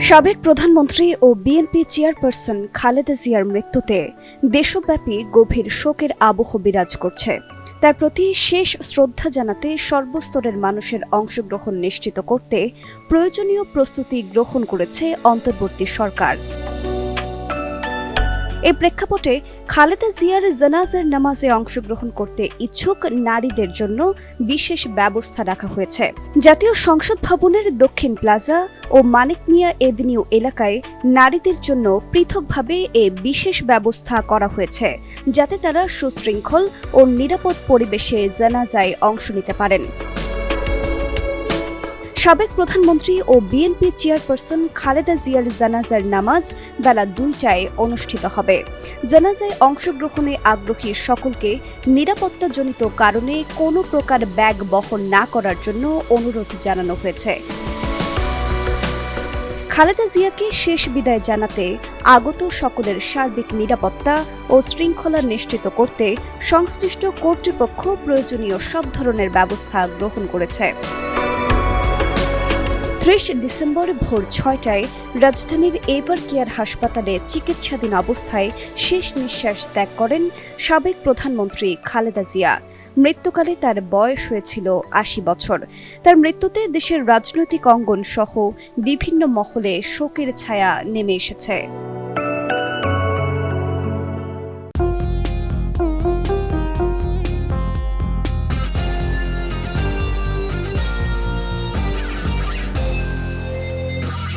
সাবেক প্রধানমন্ত্রী ও BNP chairperson Khaleda জিয়ার মৃত্যুতে দেশব্যাপী গভীর শোকের আবহ বিরাজ করছে। তার প্রতি শেষ শ্রদ্ধা জানাতে সর্বস্তরের মানুষের অংশগ্রহণ নিশ্চিত করতে প্রয়োজনীয় প্রস্তুতি গ্রহণ করেছে অন্তর্বর্তী সরকার। এই প্রেক্ষাপটে খালেদা জিয়ার জানাজার নামাজে অংশগ্রহণ করতে ইচ্ছুক নারীদের জন্য বিশেষ ব্যবস্থা রাখা হয়েছে। জাতীয় সংসদ ভবনের দক্ষিণ প্লাজা ও মানিক মিয়া এভিনিউ এলাকায় নারীদের জন্য পৃথকভাবে এ বিশেষ ব্যবস্থা করা হয়েছে, যাতে তারা সুশৃঙ্খল ও নিরাপদ পরিবেশে জানাজায় অংশ নিতে পারেন। সাবেক প্রধানমন্ত্রী ও বিএনপি চেয়ারপারসন খালেদা জিয়ার জানাজার নামাজ বেলা ২টায় অনুষ্ঠিত হবে। জানাজায় অংশগ্রহণে আগ্রহী সকলকে নিরাপত্তাজনিত কারণে কোনো প্রকার ব্যাগ বহন না করার জন্য অনুরোধ জানানো হয়েছে। খালেদা জিয়াকে শেষ বিদায় জানাতে আগত সকলের সার্বিক নিরাপত্তা ও শৃঙ্খলা নিশ্চিত করতে সংশ্লিষ্ট কর্তৃপক্ষ প্রয়োজনীয় সব ধরনের ব্যবস্থা গ্রহণ করেছে। ৩০ ডিসেম্বর ভোর ৬টায় রাজধানীর এভার কেয়ার হাসপাতালে চিকিৎসাধীন অবস্থায় শেষ নিঃশ্বাস ত্যাগ করেন সাবেক প্রধানমন্ত্রী খালেদা জিয়া। মৃত্যুকালে তার বয়স হয়েছিল ৮০ বছর। তার মৃত্যুতে দেশের রাজনৈতিক অঙ্গন সহ বিভিন্ন মহলে শোকের ছায়া নেমে এসেছে।